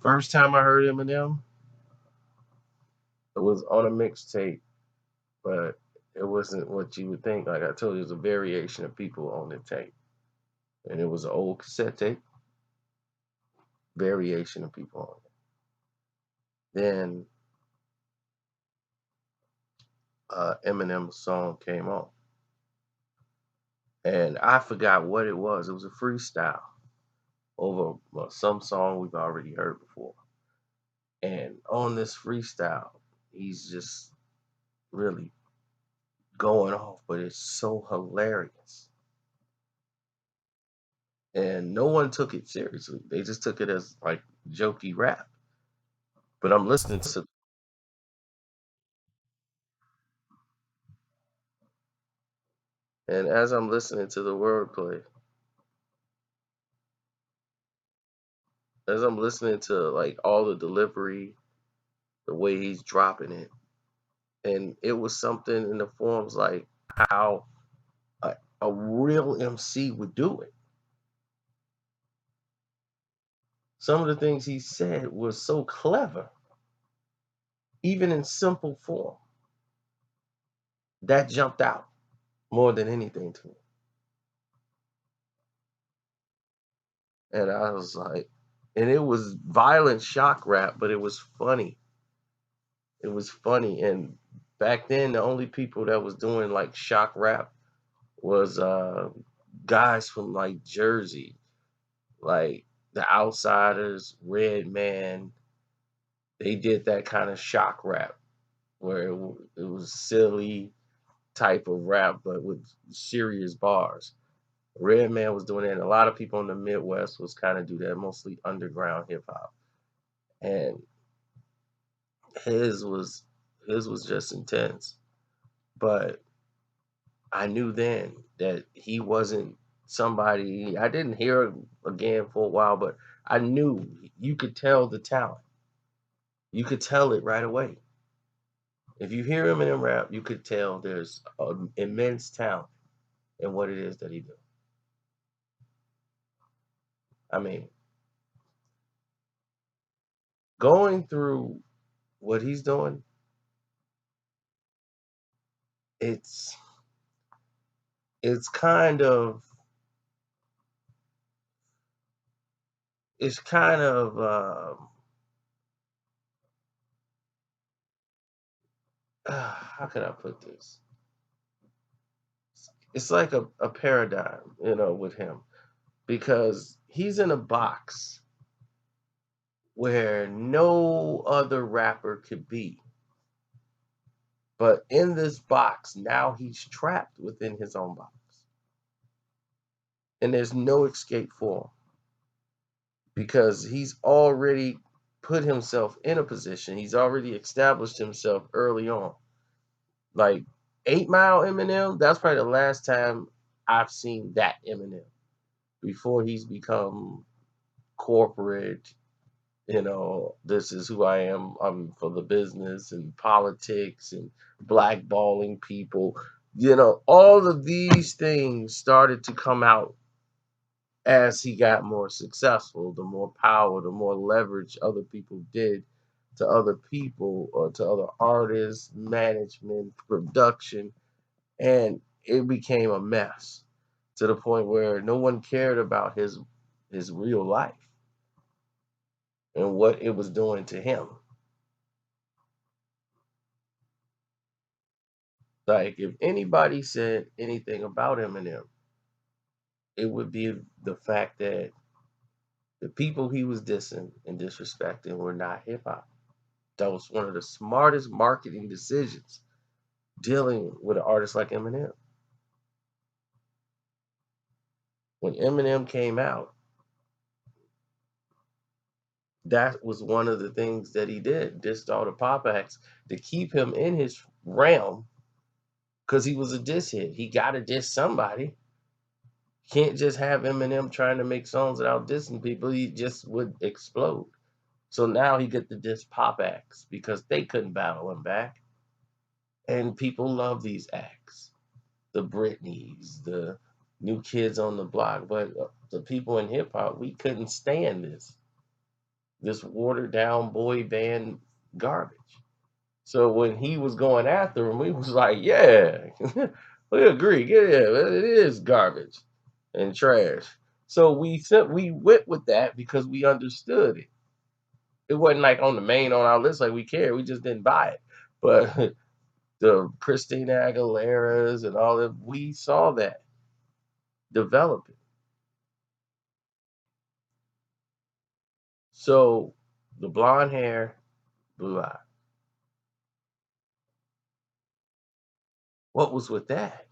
First time I heard Eminem, it was on a mixtape, but it wasn't what you would think. Like I told you, it was a variation of people on the tape. And it was an old cassette tape, variation of people on it. Then Eminem's song came on. And I forgot what it was. It was a freestyle over some song we've already heard before. And on this freestyle, he's just really going off, but it's so hilarious. And no one took it seriously. They just took it as like jokey rap. But I'm listening to, and as I'm listening to the wordplay, as I'm listening to like all the delivery, the way he's dropping it, and it was something in the forms like how a real MC would do it. Some of the things he said was so clever, even in simple form. That jumped out more than anything to me. And I was like, and it was violent shock rap, but it was funny. It was funny. And back then, the only people that was doing like shock rap was guys from like Jersey, like the Outsiders, Red Man. They did that kind of shock rap where it was silly type of rap, but with serious bars. Redman was doing it, and a lot of people in the Midwest was kind of do that, mostly underground hip hop. And his was his was just intense. But I knew then that he wasn't somebody. I didn't hear him again for a while, but I knew you could tell the talent. You could tell it right away. If you hear him in rap, you could tell there's immense talent in what it is that he does. I mean, going through what he's doing, it's it's kind of it's kind of how can I put this? It's like a paradigm, with him because he's in a box where no other rapper could be. But in this box, now he's trapped within his own box. And there's no escape for him because he's already put himself in a position. He's already established himself early on. Like 8 Mile Eminem, that's probably the last time I've seen that Eminem before he's become corporate. This is who I am. I'm for the business and politics and blackballing people. All of these things started to come out as he got more successful, the more power, the more leverage other people did to other people or to other artists, management, production, and it became a mess to the point where no one cared about his real life and what it was doing to him. Like if anybody said anything about Eminem, it would be the fact that the people he was dissing and disrespecting were not hip hop. That was one of the smartest marketing decisions dealing with an artist like Eminem. When Eminem came out, that was one of the things that he did, dissed all the pop acts to keep him in his realm because he was a diss hit. He got to diss somebody. Can't just have Eminem trying to make songs without dissing people. He just would explode. So now he get the diss pop acts because they couldn't battle him back. And people love these acts. The Britneys, the new kids on the block. But the people in hip hop, we couldn't stand this. this watered down boy band garbage. So when he was going after him, we was like, yeah, we agree. Yeah, it is garbage and trash. So we went with that because we understood it. It wasn't like on the main on our list, like we cared. We just didn't buy it. But the Christina Aguilera's and all that, we saw that developing. So the blonde hair, blue eye. What was with that?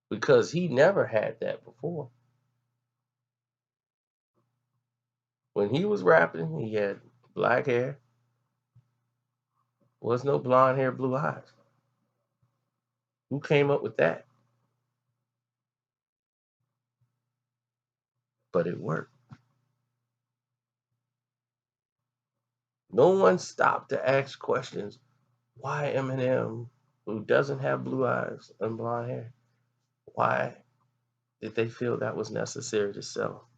Because he never had that before. When he was rapping, he had black hair, was no blonde hair, blue eyes. Who came up with that? But it worked. No one stopped to ask questions. Why Eminem, who doesn't have blue eyes and blonde hair, why did they feel that was necessary to sell?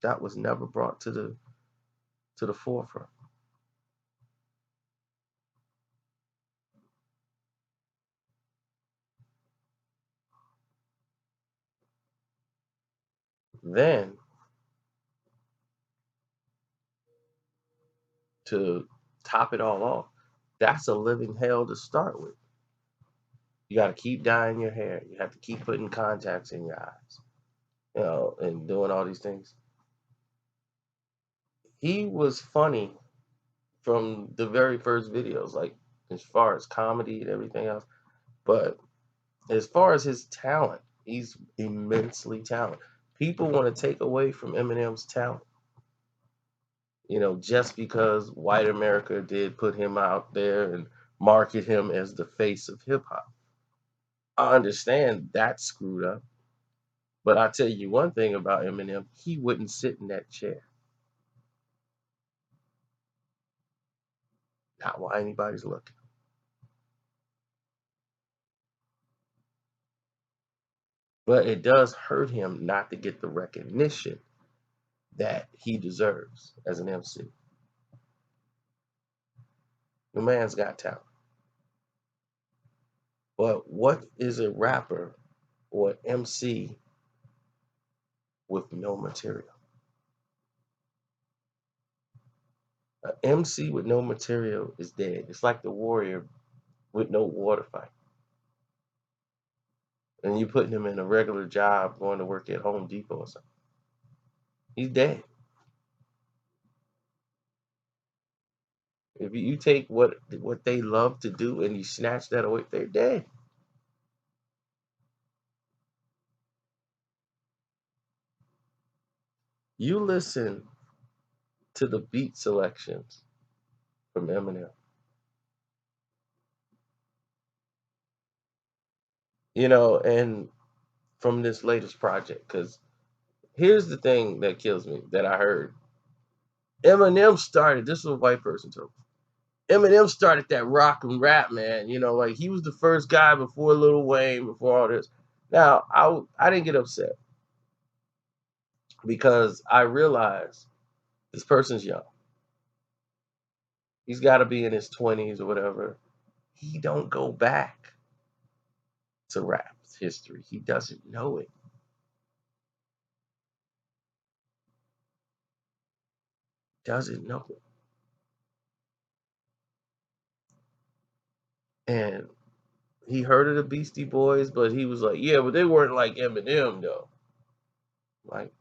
That was never brought to the forefront. Then to top it all off, that's a living hell to start with. You got to keep dyeing your hair. You have to keep putting contacts in your eyes, and doing all these things. He was funny from the very first videos, like as far as comedy and everything else. But as far as his talent, he's immensely talented. People want to take away from Eminem's talent, just because white America did put him out there and market him as the face of hip hop. I understand that's screwed up, but I tell you one thing about Eminem, he wouldn't sit in that chair. Not while anybody's looking. But it does hurt him not to get the recognition that he deserves as an MC. The man's got talent. But what is a rapper or an MC with no material? An MC with no material is dead. It's like the warrior with no water fight. And you putting him in a regular job going to work at Home Depot or something. He's dead. If you take what they love to do and you snatch that away, they're dead. You listen to the beat selections from Eminem. And from this latest project, because here's the thing that kills me that I heard. Eminem started, this is a white person told me. Eminem started that rock and rap, man. Like he was the first guy before Lil Wayne, before all this. Now, I didn't get upset because I realized this person's young. He's got to be in his 20s or whatever. He don't go back to rap history. He doesn't know it. Doesn't know it. And he heard of the Beastie Boys, but he was like, yeah, but they weren't like Eminem though. Like,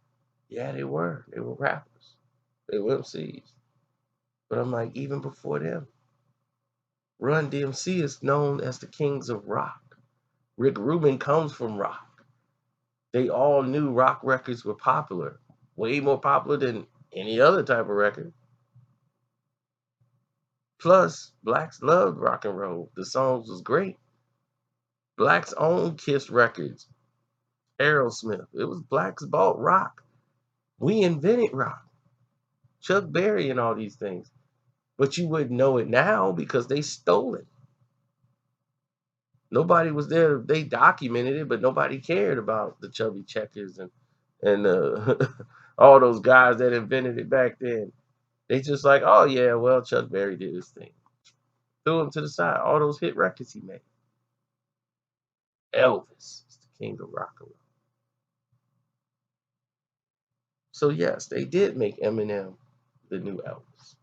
yeah, they were. They were rappers. They were MCs. But I'm like, even before them, Run DMC is known as the kings of rock. Rick Rubin comes from rock. They all knew rock records were popular, way more popular than any other type of record. Plus, blacks loved rock and roll. The songs was great. Blacks owned Kiss records, Aerosmith. It was blacks bought rock. We invented rock. Chuck Berry and all these things. But you wouldn't know it now because they stole it. Nobody was there. They documented it, but nobody cared about the chubby checkers and and all those guys that invented it back then. They just like, oh yeah, well Chuck Berry did his thing. Threw him to the side. All those hit records he made. Elvis is the king of rock and roll. So yes, they did make Eminem the new Elvis.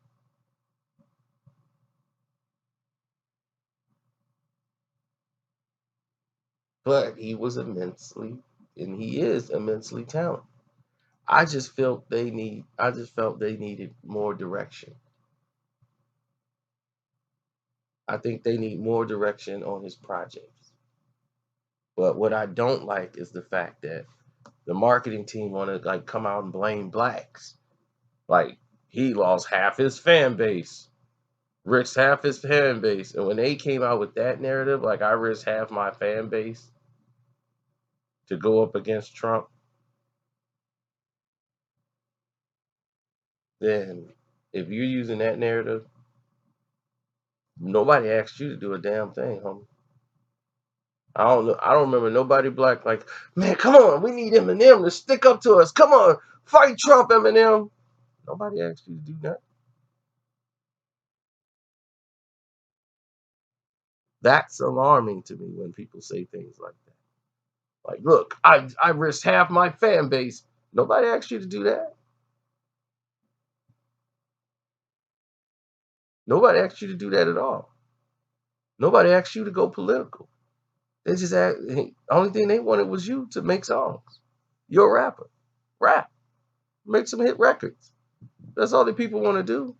But he was immensely, and he is immensely talented. I just felt they needed more direction. I think they need more direction on his projects. But what I don't like is the fact that the marketing team want to like come out and blame blacks. Like he lost half his fan base, risked half his fan base, and when they came out with that narrative, like I risked half my fan base to go up against Trump, then if you're using that narrative, nobody asked you to do a damn thing, homie. I don't know. I don't remember nobody black like, man, come on, we need Eminem to stick up to us. Come on, fight Trump, Eminem. Nobody asked you to do that. That's alarming to me when people say things like that. Like, look, I risked half my fan base. Nobody asked you to do that. Nobody asked you to do that at all. Nobody asked you to go political. They just asked, the only thing they wanted was you to make songs. You're a rapper. Rap. Make some hit records. That's all the people want to do.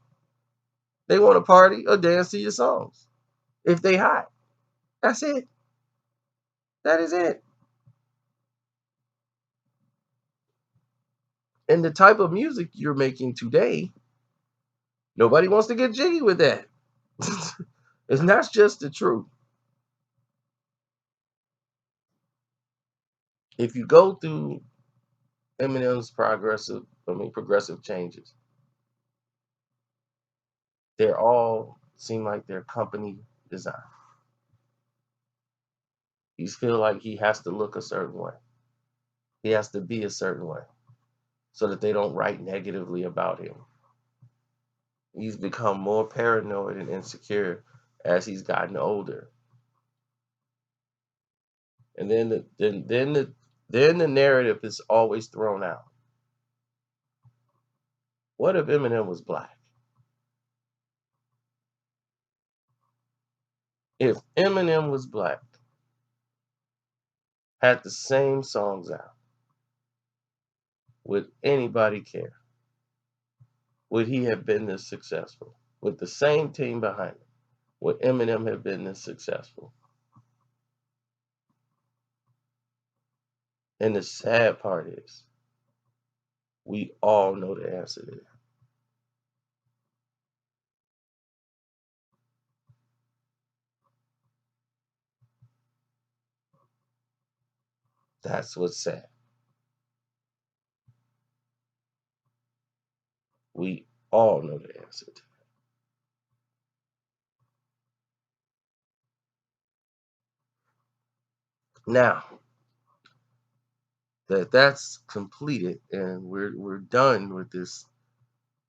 They want to party or dance to your songs. If they hot. That's it. That is it. And the type of music you're making today, nobody wants to get jiggy with that. And that's just the truth. If you go through Eminem's progressive changes, they're all seem like they're company design. He feel like he has to look a certain way. He has to be a certain way so that they don't write negatively about him. He's become more paranoid and insecure as he's gotten older. And then the narrative is always thrown out. What if Eminem was black? If Eminem was black, had the same songs out, would anybody care? Would he have been this successful? With the same team behind him, would Eminem have been this successful? And the sad part is, we all know the answer to that. That's what's sad. We all know the answer to that. Now that that's completed and we're done with this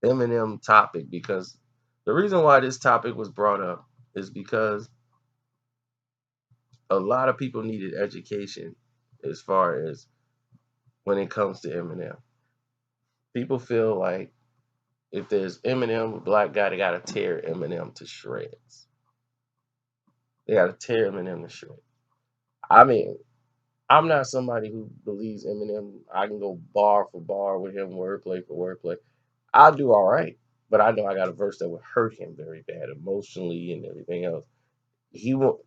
Eminem topic, because the reason why this topic was brought up is because a lot of people needed education as far as when it comes to Eminem. People feel like if there's Eminem, a black guy, they gotta tear Eminem to shreds. They gotta tear Eminem to shreds. I mean, I'm not somebody who believes Eminem. I can go bar for bar with him, wordplay for wordplay. I'll do all right, but I know I got a verse that would hurt him very bad emotionally and everything else. He will,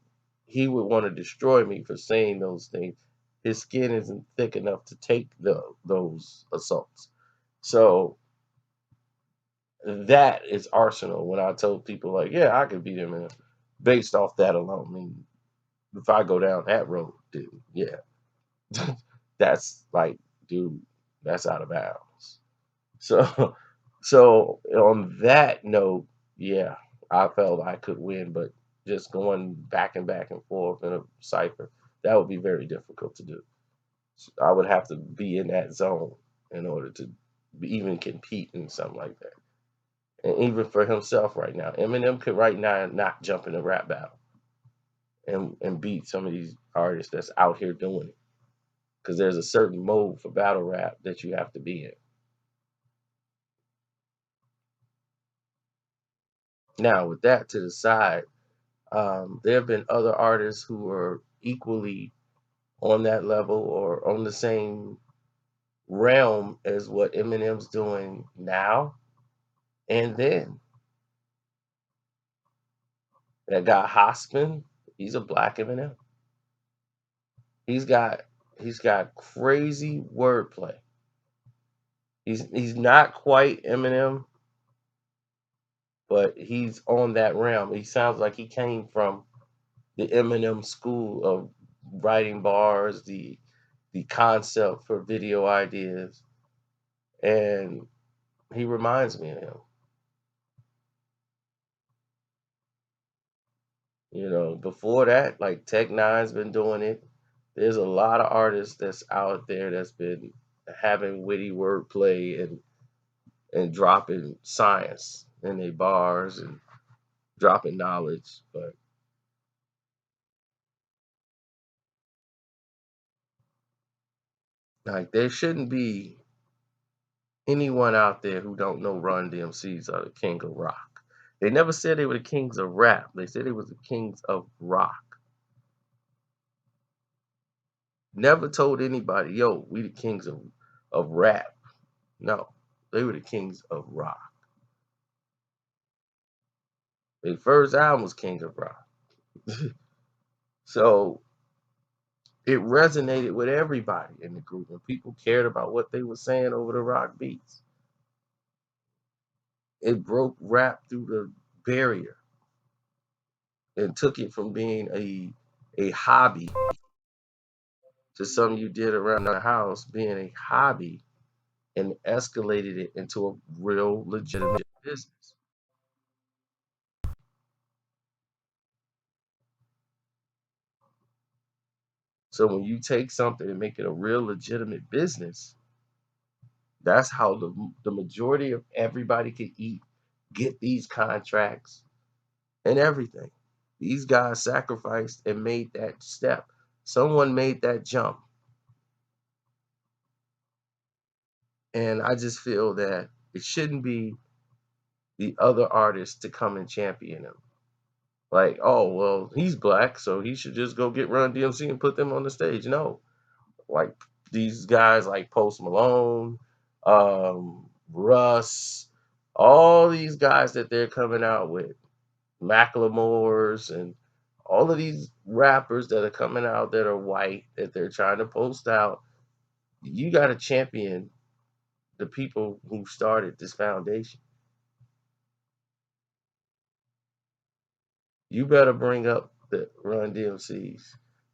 he would want to destroy me for saying those things. His skin isn't thick enough to take those assaults. So that is arsenal. When I told people like, yeah, I could beat him based off that alone. I mean, if I go down that road, dude, yeah, that's like, dude, that's out of bounds. So, so on that note, yeah, I felt I could win, but just going back and forth in a cipher, that would be very difficult to do. I would have to be in that zone in order to even compete in something like that. And even for himself right now, Eminem could right now not jump in a rap battle and beat some of these artists that's out here doing it. Because there's a certain mode for battle rap that you have to be in. Now, with that to the side, there have been other artists who are equally on that level or on the same realm as what Eminem's doing now and then. That guy Hospin, he's a black Eminem. He's got he's got crazy wordplay. He's not quite Eminem, but he's on that realm. He sounds like he came from the Eminem school of writing bars, the concept for video ideas, and he reminds me of him. You know, before that, like Tech Nine's been doing it. There's a lot of artists that's out there that's been having witty wordplay and dropping science in their bars and dropping knowledge. But like there shouldn't be anyone out there who don't know Run DMC's are the king of rock. They never said they were the kings of rap. They said they was the kings of rock. Never told anybody, yo, we the kings of rap. No, they were the kings of rock. Their first album was King of Rock. So it resonated with everybody in the group, and people cared about what they were saying over the rock beats. It broke rap through the barrier and took it from being a hobby to something you did around the house being a hobby and escalated it into a real legitimate business. So when you take something and make it a real legitimate business, that's how the majority of everybody can eat, get these contracts and everything. These guys sacrificed and made that step. Someone made that jump. And I just feel that it shouldn't be the other artists to come and champion him. Like, oh, well, he's black, so he should just go get Run DMC and put them on the stage. No. Like these guys like Post Malone, Russ, all these guys that they're coming out with, Macklemore's and all of these rappers that are coming out that are white that they're trying to post out. You got to champion the people who started this foundation. You better bring up the Run DMCs.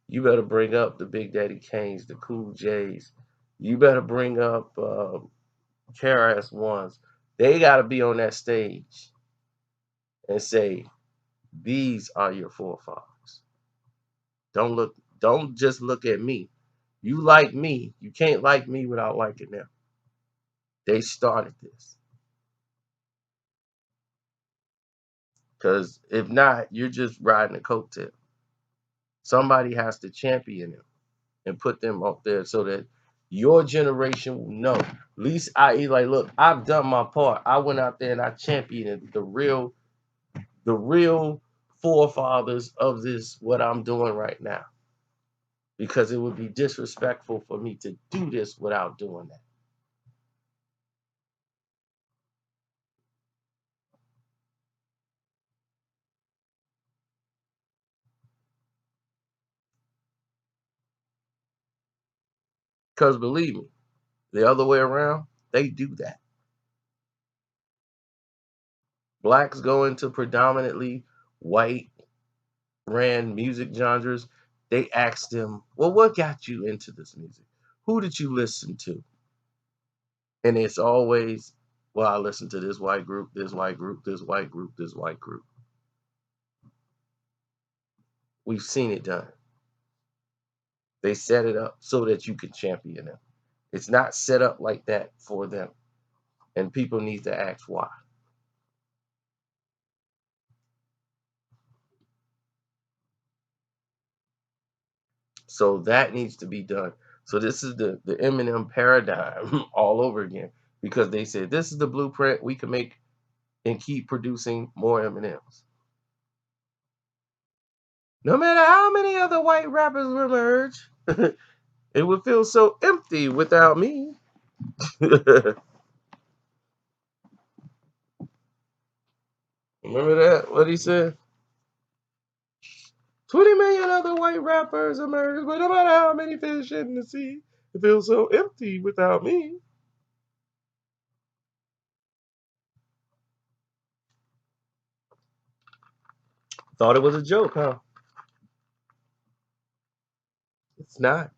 You better bring up the Big Daddy Kanes, the Cool J's. You better bring up KRS Ones. They got to be on that stage and say, "These are your forefathers." Don't just look at me. You like me. You can't like me without liking them. They started this. Because if not, you're just riding a coattail. Somebody has to champion them and put them up there so that your generation will know. At least like, look, I've done my part. I went out there and I championed the real forefathers of this, what I'm doing right now. Because it would be disrespectful for me to do this without doing that. Because believe me, the other way around, they do that. Blacks go into predominantly white ran music genres. They ask them, well, what got you into this music? Who did you listen to? And it's always, well, I listened to this white group, this white group, this white group, this white group. We've seen it done. They set it up so that you can champion them. It's not set up like that for them. And people need to ask why. So that needs to be done. So this is the Eminem paradigm all over again because they said this is the blueprint we can make and keep producing more Eminems. No matter how many other white rappers emerge, it would feel so empty without me. Remember that? What he said? 20 million other white rappers emerge, but no matter how many fish in the sea, it feels so empty without me. Thought it was a joke, huh? It's not.